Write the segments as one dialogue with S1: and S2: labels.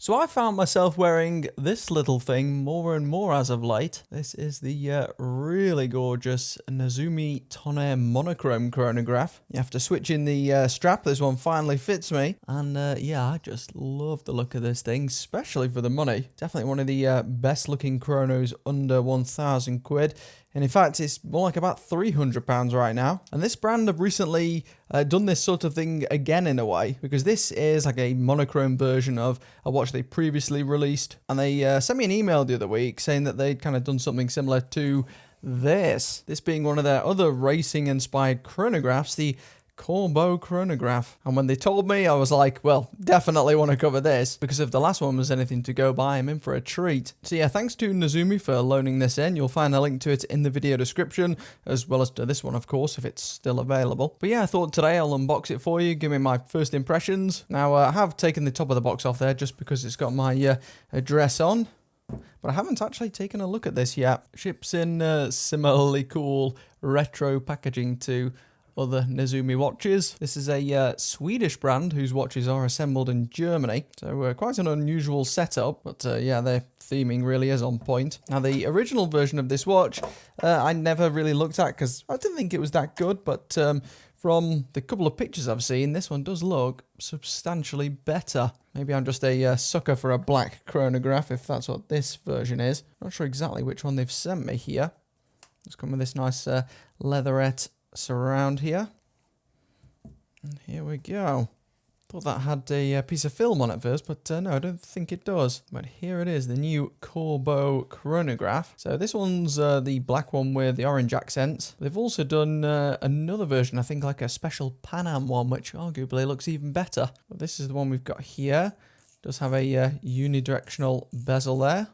S1: So I found myself wearing this little thing more and more as of late. This is the really gorgeous Nezumi Tonnerre monochrome chronograph. You have to switch in the strap. This one finally fits me. And yeah, I just love the look of this thing, especially for the money. Definitely one of the best looking chronos under 1,000 quid. And in fact, it's more like about £300 right now. And this brand have recently done this sort of thing again in a way, because this is like a monochrome version of a watch they previously released. And they sent me an email the other week saying that they'd kind of done something similar to this. This being one of their other racing-inspired chronographs, the Corbeau chronograph. And when they told me, I was like, well, definitely want to cover this, because if the last one was anything to go by, I'm in for a treat. So yeah, thanks to Nezumi for loaning this in. You'll find a link to it in the video description, as well as to this one, of course, if it's still available. But yeah, I thought today I'll unbox it for you, give me my first impressions. Now, I have taken the top of the box off there just because it's got my address on. But I haven't actually taken a look at this yet. Ships in similarly cool retro packaging to other Nezumi watches. This is a Swedish brand whose watches are assembled in Germany, so quite an unusual setup, but yeah, their theming really is on point. Now, the original version of this watch I never really looked at because I didn't think it was that good, but from the couple of pictures I've seen, this one does look substantially better. Maybe I'm just a sucker for a black chronograph, if that's what this version is. Not sure exactly which one they've sent me here. It's come with this nice leatherette surround here. And here we go. Thought that had a piece of film on it first, but no, I don't think it does. But here it is, the new Corbeau chronograph. So this one's the black one with the orange accents. They've also done another version, I think like a special Pan Am one, which arguably looks even better. But this is the one we've got here. It does have a unidirectional bezel there.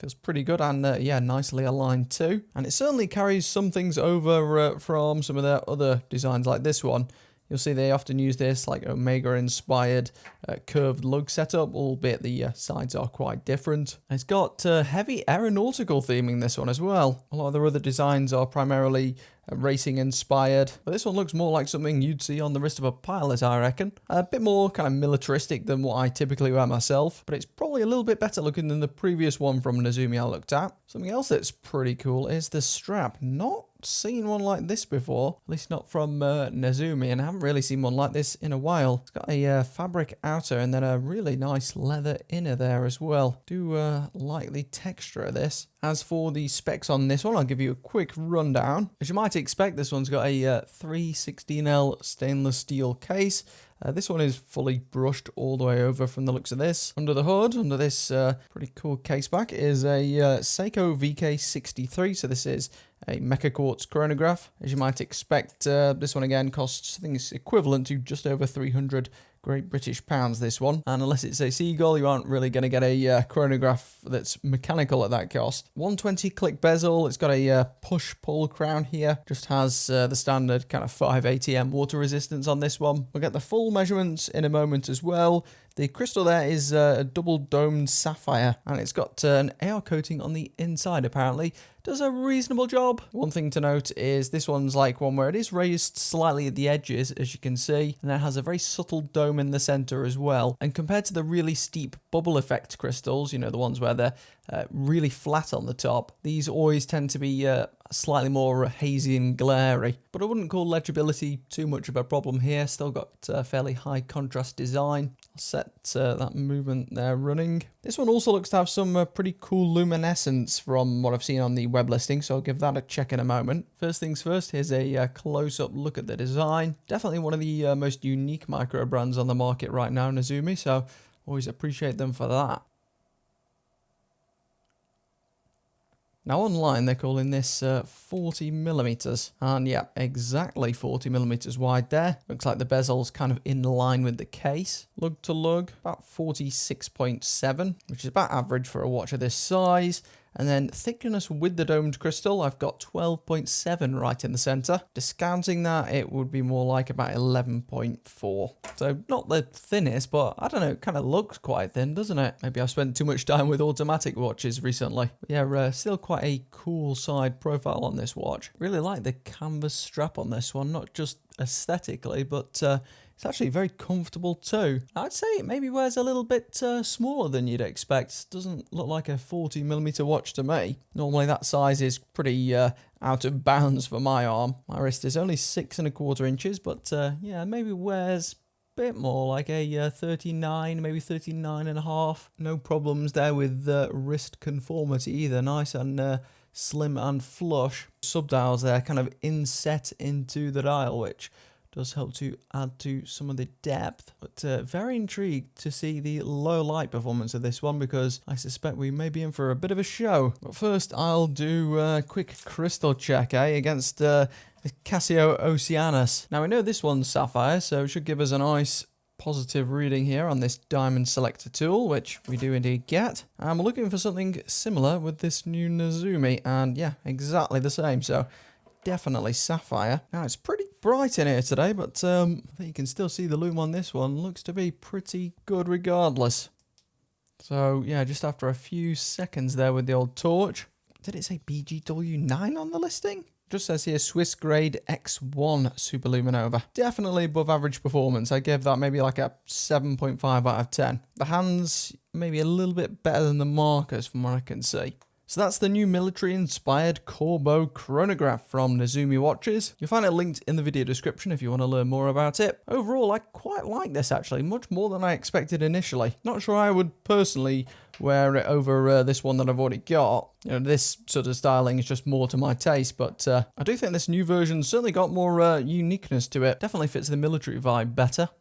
S1: Feels pretty good, and yeah, nicely aligned too. And it certainly carries some things over from some of their other designs like this one. You'll see they often use this like Omega-inspired curved lug setup, albeit the sides are quite different. And it's got heavy aeronautical theming, this one as well. A lot of their other designs are primarily racing-inspired, but this one looks more like something you'd see on the wrist of a pilot, I reckon. A bit more kind of militaristic than what I typically wear myself, but it's probably a little bit better looking than the previous one from Nezumi I looked at. Something else that's pretty cool is the strap. Not seen one like this before, at least not from Nezumi, and I haven't really seen one like this in a while. It's got a fabric outer and then a really nice leather inner there as well. Do like the texture of this. As for the specs on this one, I'll give you a quick rundown. As you might expect, this one's got a 316L stainless steel case. This one is fully brushed all the way over from the looks of this. Under the hood, under this pretty cool case back, is a Seiko VK63. So this is a Mecha Quartz chronograph. As you might expect, this one again costs, I think it's equivalent to just over 300 Great British pounds, this one. And unless it's a Seagull, you aren't really going to get a chronograph that's mechanical at that cost. 120 click bezel. It's got a push-pull crown here. Just has the standard kind of 5 ATM water resistance on this one. We'll get the full measurements in a moment as well. The crystal there is a double domed sapphire, and it's got an AR coating on the inside apparently. Does a reasonable job. One thing to note is this one's like one where it is raised slightly at the edges, as you can see, and it has a very subtle dome in the center as well. And compared to the really steep bubble effect crystals, you know, the ones where they're really flat on the top, these always tend to be slightly more hazy and glary. But I wouldn't call legibility too much of a problem here. Still got fairly high contrast design. I'll set that movement there running. This one also looks to have some pretty cool luminescence from what I've seen on the web listing, so I'll give that a check in a moment. First things first, here's a close-up look at the design. Definitely one of the most unique micro brands on the market right now, Nezumi, so always appreciate them for that. Now online they're calling this 40mm, and yeah, exactly 40mm wide there. Looks like the bezel's kind of in line with the case. Lug to lug, about 46.7, which is about average for a watch of this size. And then thickness with the domed crystal, I've got 12.7 right in the center. Discounting that, it would be more like about 11.4. So not the thinnest, but I don't know, it kind of looks quite thin, doesn't it? Maybe I've spent too much time with automatic watches recently. But yeah, still quite a cool side profile on this watch. Really like the canvas strap on this one, not just aesthetically, but It's actually very comfortable too. I'd say it maybe wears a little bit smaller than you'd expect. Doesn't look like a 40mm watch to me. Normally that size is pretty out of bounds for my arm. My wrist is only 6¼ inches, but yeah, maybe wears bit more like a 39, maybe 39.5. No problems there with wrist conformity either. Nice and slim and flush. Subdials there kind of inset into the dial, which does help to add to some of the depth. But very intrigued to see the low light performance of this one, because I suspect we may be in for a bit of a show. But first I'll do a quick crystal check, against Casio Oceanus. Now we know this one's sapphire, so it should give us a nice positive reading here on this diamond selector tool, which we do indeed get. I'm looking for something similar with this new Nezumi, and yeah, exactly the same, so definitely sapphire. Now it's pretty bright in here today, but I think you can still see the lume on this one. Looks to be pretty good regardless. So yeah, just after a few seconds there with the old torch. Did it say BGW9 on the listing? Just says here Swiss grade X1 Superluminova. Definitely above average performance. I gave that maybe like a 7.5 out of 10. The hands maybe a little bit better than the markers from what I can see. So that's the new military-inspired Corbeau chronograph from Nezumi Watches. You'll find it linked in the video description if you want to learn more about it. Overall, I quite like this actually, much more than I expected initially. Not sure I would personally wear it over this one that I've already got. You know, this sort of styling is just more to my taste, but I do think this new version certainly got more uniqueness to it. Definitely fits the military vibe better.